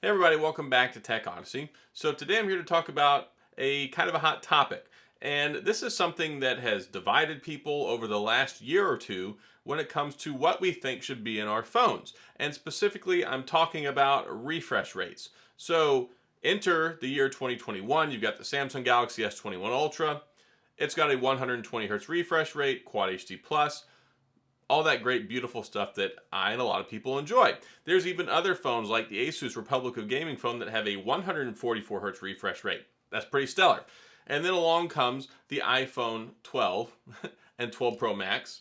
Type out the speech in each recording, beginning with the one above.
Hey everybody, welcome back to Tech Odyssey. So today I'm here to talk about a kind of a hot topic. And this is something that has divided people over the last year or two when it comes to what we think should be in our phones. And specifically, I'm talking about refresh rates. So enter the year 2021, you've got the Samsung Galaxy S21 Ultra. It's got a 120 hertz refresh rate, Quad HD Plus, all that great, beautiful stuff that I and a lot of people enjoy. There's even other phones like the Asus Republic of Gaming phone that have a 144 hertz refresh rate. That's pretty stellar. And then along comes the iPhone 12 and 12 Pro Max,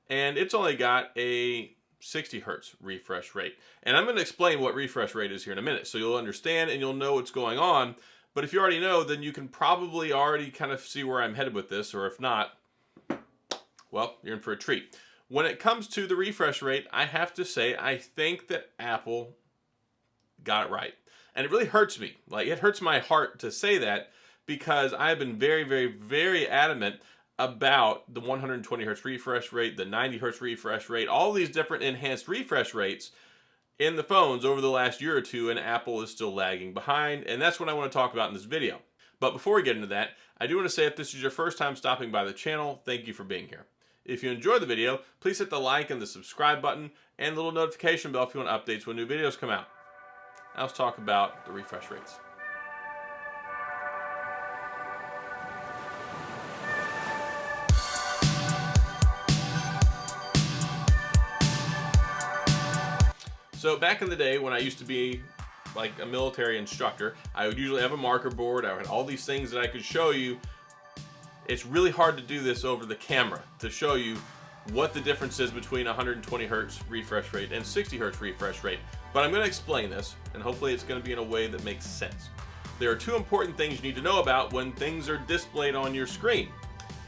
and it's only got a 60 hertz refresh rate. And I'm going to explain what refresh rate is here in a minute, so you'll understand and you'll know what's going on. But if you already know, then you can probably already kind of see where I'm headed with this, or if not, well, you're in for a treat. When it comes to the refresh rate, I have to say I think that Apple got it right. And it really hurts me. Like, it hurts my heart to say that because I've been very, very, very adamant about the 120 hertz refresh rate, the 90 hertz refresh rate, all these different enhanced refresh rates in the phones over the last year or two, and Apple is still lagging behind. And that's what I want to talk about in this video. But before we get into that, I do want to say if this is your first time stopping by the channel, thank you for being here. If you enjoyed the video, please hit the like and the subscribe button and the little notification bell if you want updates when new videos come out. Now let's talk about the refresh rates. So back in the day when I used to be like a military instructor, I would usually have a marker board. I had all these things that I could show you. It's really hard to do this over the camera to show you what the difference is between 120 hertz refresh rate and 60 hertz refresh rate. But I'm going to explain this, and hopefully it's going to be in a way that makes sense. There are two important things you need to know about when things are displayed on your screen.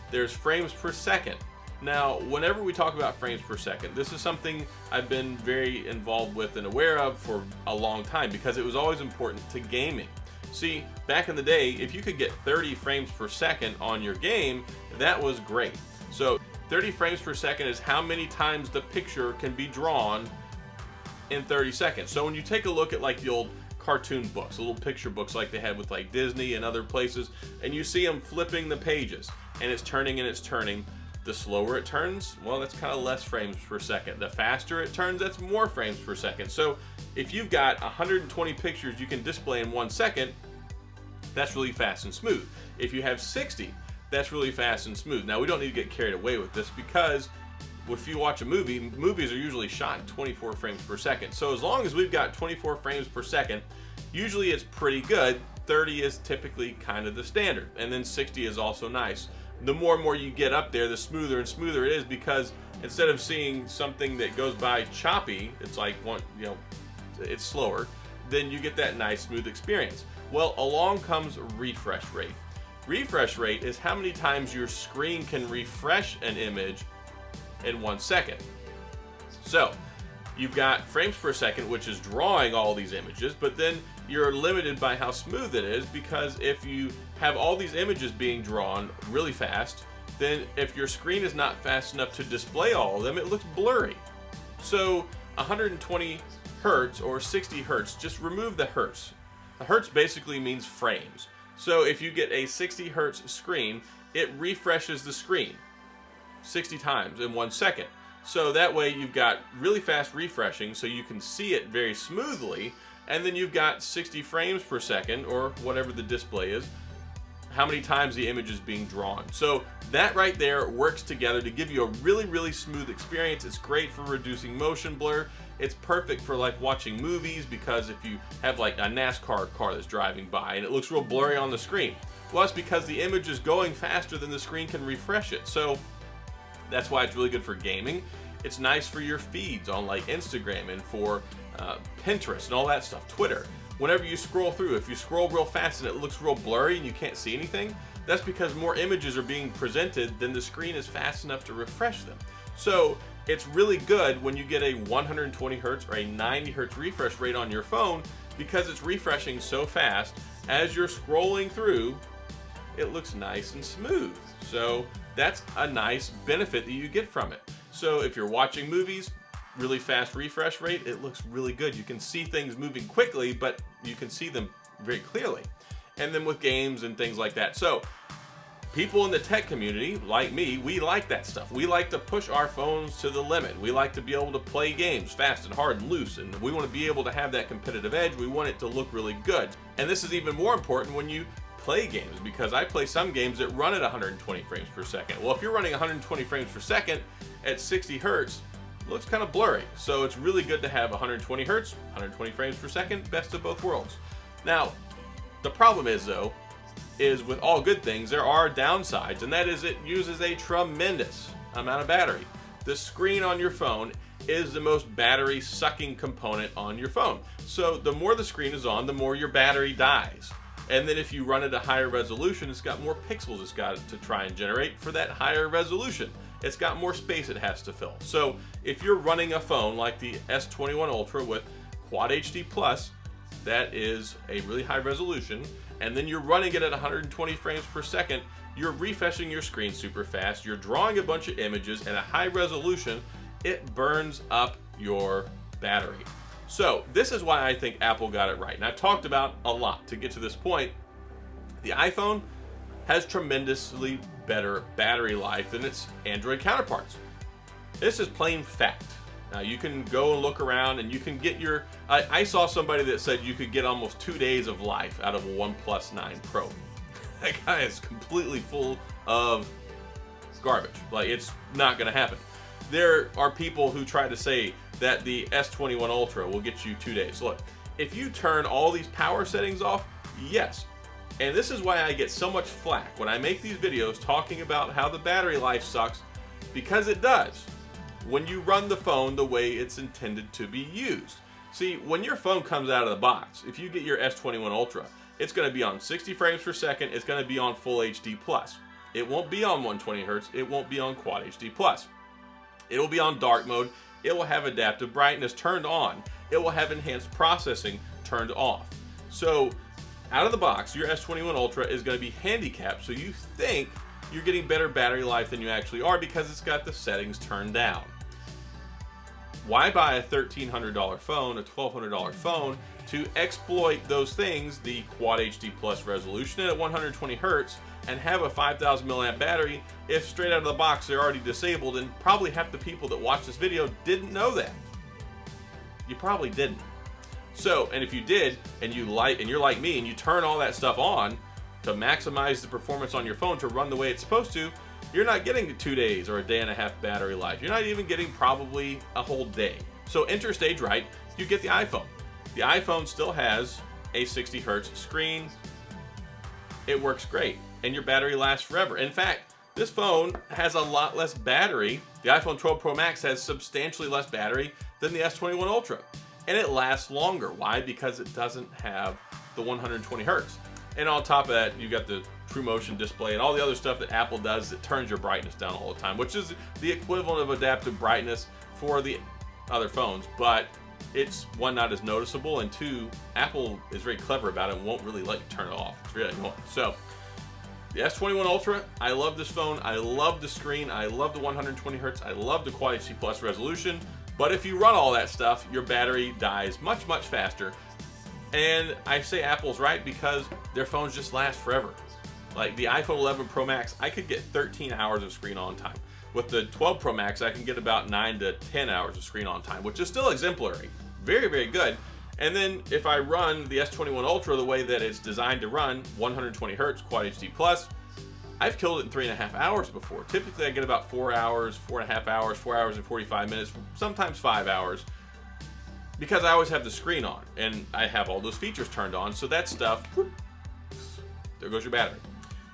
There's frames per second. Now, whenever we talk about frames per second, this is something I've been very involved with and aware of for a long time because it was always important to gaming. See, back in the day, if you could get 30 frames per second on your game, that was great. So 30 frames per second is how many times the picture can be drawn in 30 seconds. So when you take a look at like the old cartoon books, the little picture books like they had with like Disney and other places, and you see them flipping the pages, and it's turning and it's turning. The slower it turns, well, that's kind of less frames per second. The faster it turns, that's more frames per second. So if you've got 120 pictures you can display in 1 second, that's really fast and smooth. If you have 60, that's really fast and smooth. Now, we don't need to get carried away with this because if you watch a movie, movies are usually shot in 24 frames per second. So as long as we've got 24 frames per second, usually it's pretty good. 30 is typically kind of the standard, and then 60 is also nice. The more and more you get up there, the smoother and smoother it is, because instead of seeing something that goes by choppy, it's like one, it's slower, then you get that nice smooth experience. Well, along comes refresh rate. Refresh rate is how many times your screen can refresh an image in 1 second. So you've got frames per second, which is drawing all these images, but then you're limited by how smooth it is, because if you have all these images being drawn really fast, then if your screen is not fast enough to display all of them, it looks blurry. So 120 hertz or 60 hertz, just remove the hertz. A hertz basically means frames. So if you get a 60 hertz screen, it refreshes the screen 60 times in 1 second. So that way you've got really fast refreshing, so you can see it very smoothly, and then you've got 60 frames per second, or whatever the display is, how many times the image is being drawn. So that right there works together to give you a really, really smooth experience. It's great for reducing motion blur. It's perfect for like watching movies, because if you have like a NASCAR car that's driving by and it looks real blurry on the screen, well, it's because the image is going faster than the screen can refresh it. So that's why it's really good for gaming. It's nice for your feeds on like Instagram and for Pinterest and all that stuff, Twitter. Whenever you scroll through, if you scroll real fast and it looks real blurry and you can't see anything, that's because more images are being presented than the screen is fast enough to refresh them. So it's really good when you get a 120 hertz or a 90 hertz refresh rate on your phone, because it's refreshing so fast. As you're scrolling through, it looks nice and smooth. So that's a nice benefit that you get from it. So if you're watching movies, really fast refresh rate, it looks really good. You can see things moving quickly, but you can see them very clearly. And then with games and things like that. So people in the tech community, like me, we like that stuff. We like to push our phones to the limit. We like to be able to play games fast and hard and loose, and we want to be able to have that competitive edge. We want it to look really good. And this is even more important when you play games, because I play some games that run at 120 frames per second. Well, if you're running 120 frames per second at 60 hertz, it looks kind of blurry. So it's really good to have 120 hertz, 120 frames per second, best of both worlds. Now, the problem is though, is with all good things, there are downsides, and that is it uses a tremendous amount of battery. The screen on your phone is the most battery sucking component on your phone. So the more the screen is on, the more your battery dies. And then if you run at a higher resolution, it's got more pixels it's got to try and generate for that higher resolution. It's got more space it has to fill. So if you're running a phone like the S21 Ultra with Quad HD Plus, that is a really high resolution, and then you're running it at 120 frames per second, you're refreshing your screen super fast, you're drawing a bunch of images at a high resolution, it burns up your battery. So this is why I think Apple got it right. And I've talked about a lot to get to this point. The iPhone has tremendously better battery life than its Android counterparts. This is plain fact. Now you can go and look around and you can get your, I saw somebody that said you could get almost 2 days of life out of a OnePlus 9 Pro. That guy is completely full of garbage. Like, it's not gonna happen. There are people who try to say that the S21 Ultra will get you 2 days. Look, if you turn all these power settings off, yes. And this is why I get so much flack when I make these videos talking about how the battery life sucks, because it does. When you run the phone the way it's intended to be used. See, when your phone comes out of the box, if you get your S21 Ultra, it's going to be on 60 frames per second, it's going to be on Full HD+. It won't be on 120 Hz, it won't be on Quad HD+. It will be on dark mode, it will have adaptive brightness turned on, it will have enhanced processing turned off. So, out of the box, your S21 Ultra is going to be handicapped, so you think you're getting better battery life than you actually are because it's got the settings turned down. Why buy a $1,300 phone, a $1,200 phone, to exploit those things, the Quad HD Plus resolution at 120 Hz, and have a 5,000 milliamp battery if straight out of the box they're already disabled, and probably half the people that watch this video didn't know that. You probably didn't. So, and if you did, and you're like me, and you turn all that stuff on to maximize the performance on your phone to run the way it's supposed to, you're not getting 2 days or a day and a half battery life. You're not even getting probably a whole day. So enter stage right, you get the iPhone. The iPhone still has a 60 Hz screen. It works great, and your battery lasts forever. In fact, this phone has a lot less battery. The iPhone 12 Pro Max has substantially less battery than the S21 Ultra. And it lasts longer. Why? Because it doesn't have the 120 Hz. And on top of that, you got the TrueMotion display and all the other stuff that Apple does that turns your brightness down all the time, which is the equivalent of adaptive brightness for the other phones, but it's one, not as noticeable, and two, Apple is very clever about it and won't really let you turn it off. It's really annoying. So the S21 Ultra, I love this phone. I love the screen. I love the 120 Hz. I love the Quad HD Plus resolution. But if you run all that stuff, your battery dies much, much faster. And I say Apple's right because their phones just last forever. Like the iPhone 11 Pro Max, I could get 13 hours of screen on time. With the 12 Pro Max, I can get about 9 to 10 hours of screen on time, which is still exemplary. Very, very good. And then if I run the S21 Ultra the way that it's designed to run, 120 Hz, Quad HD Plus, I've killed it in 3.5 hours before. Typically I get about 4 hours, 4.5 hours, 4 hours and 45 minutes, sometimes 5 hours, because I always have the screen on and I have all those features turned on. So that stuff, whoop, there goes your battery.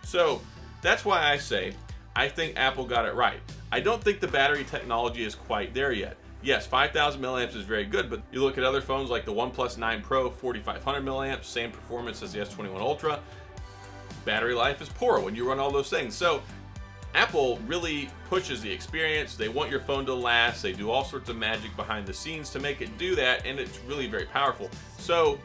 So that's why I say I think Apple got it right. I don't think the battery technology is quite there yet. Yes, 5,000 milliamps is very good, but you look at other phones like the OnePlus 9 Pro, 4,500 milliamps, same performance as the S21 Ultra. Battery life is poor when you run all those things. So Apple really pushes the experience. They want your phone to last. They do all sorts of magic behind the scenes to make it do that, and it's really very powerful. So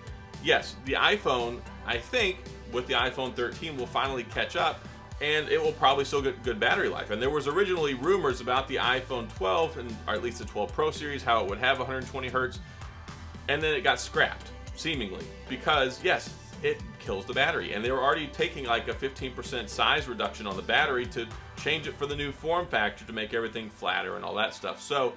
yes, the iPhone, I think, with the iPhone 13 will finally catch up and it will probably still get good battery life. And there was originally rumors about the iPhone 12, or at least the 12 Pro series, how it would have 120 hertz, and then it got scrapped, seemingly, because yes, it kills the battery. And they were already taking like a 15% size reduction on the battery to change it for the new form factor to make everything flatter and all that stuff. So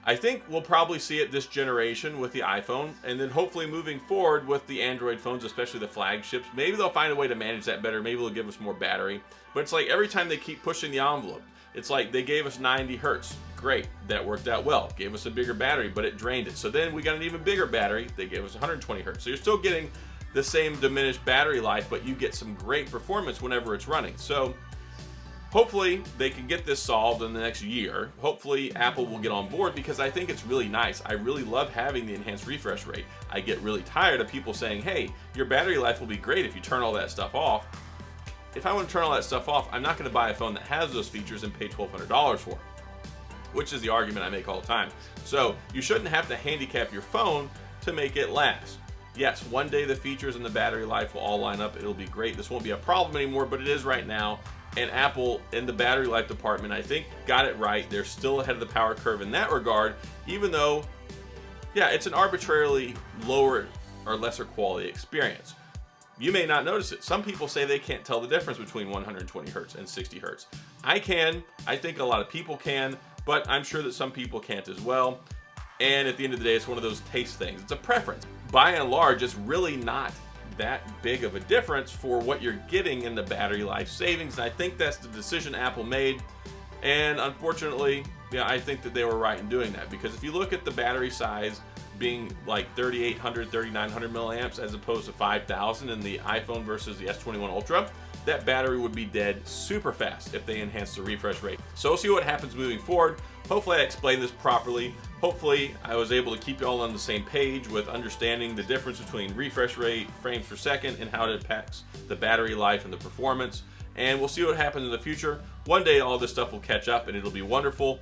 I think we'll probably see it this generation with the iPhone, and then hopefully moving forward with the Android phones, especially the flagships. Maybe they'll find a way to manage that better. Maybe they'll give us more battery. But it's like every time they keep pushing the envelope, it's like they gave us 90 hertz. Great, that worked out well. Gave us a bigger battery, but it drained it. So then we got an even bigger battery. They gave us 120 hertz. So you're still getting the same diminished battery life, but you get some great performance whenever it's running. So hopefully they can get this solved in the next year. Hopefully Apple will get on board, because I think it's really nice. I really love having the enhanced refresh rate. I get really tired of people saying, hey, your battery life will be great if you turn all that stuff off. If I want to turn all that stuff off, I'm not going to buy a phone that has those features and pay $1,200 for it, which is the argument I make all the time. So you shouldn't have to handicap your phone to make it last. Yes, one day the features and the battery life will all line up. It'll be great. This won't be a problem anymore, but it is right now. And Apple, in the battery life department, I think got it right. They're still ahead of the power curve in that regard, even though, yeah, it's an arbitrarily lower or lesser quality experience. You may not notice it. Some people say they can't tell the difference between 120 hertz and 60 hertz. I can. I think a lot of people can, but I'm sure that some people can't as well. And at the end of the day, it's one of those taste things. It's a preference. By and large, it's really not that big of a difference for what you're getting in the battery life savings. And I think that's the decision Apple made. And unfortunately, yeah, I think that they were right in doing that, because if you look at the battery size being like 3,800, 3,900 milliamps as opposed to 5,000 in the iPhone versus the S21 Ultra, that battery would be dead super fast if they enhance the refresh rate. So we'll see what happens moving forward. Hopefully I explained this properly. Hopefully I was able to keep you all on the same page with understanding the difference between refresh rate, frames per second, and how it impacts the battery life and the performance. And we'll see what happens in the future. One day all this stuff will catch up and it'll be wonderful.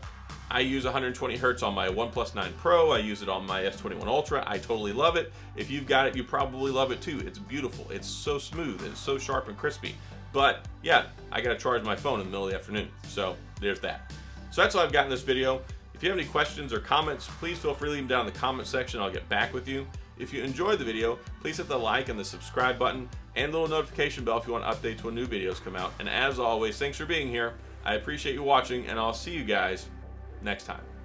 I use 120 hertz on my OnePlus 9 Pro. I use it on my S21 Ultra. I totally love it. If you've got it, you probably love it too. It's beautiful. It's so smooth. It's so sharp and crispy. But yeah, I gotta charge my phone in the middle of the afternoon. So there's that. So that's all I've got in this video. If you have any questions or comments, please feel free to leave them down in the comment section. I'll get back with you. If you enjoyed the video, please hit the like and the subscribe button and the little notification bell if you want updates when new videos come out. And as always, thanks for being here. I appreciate you watching, and I'll see you guys next time.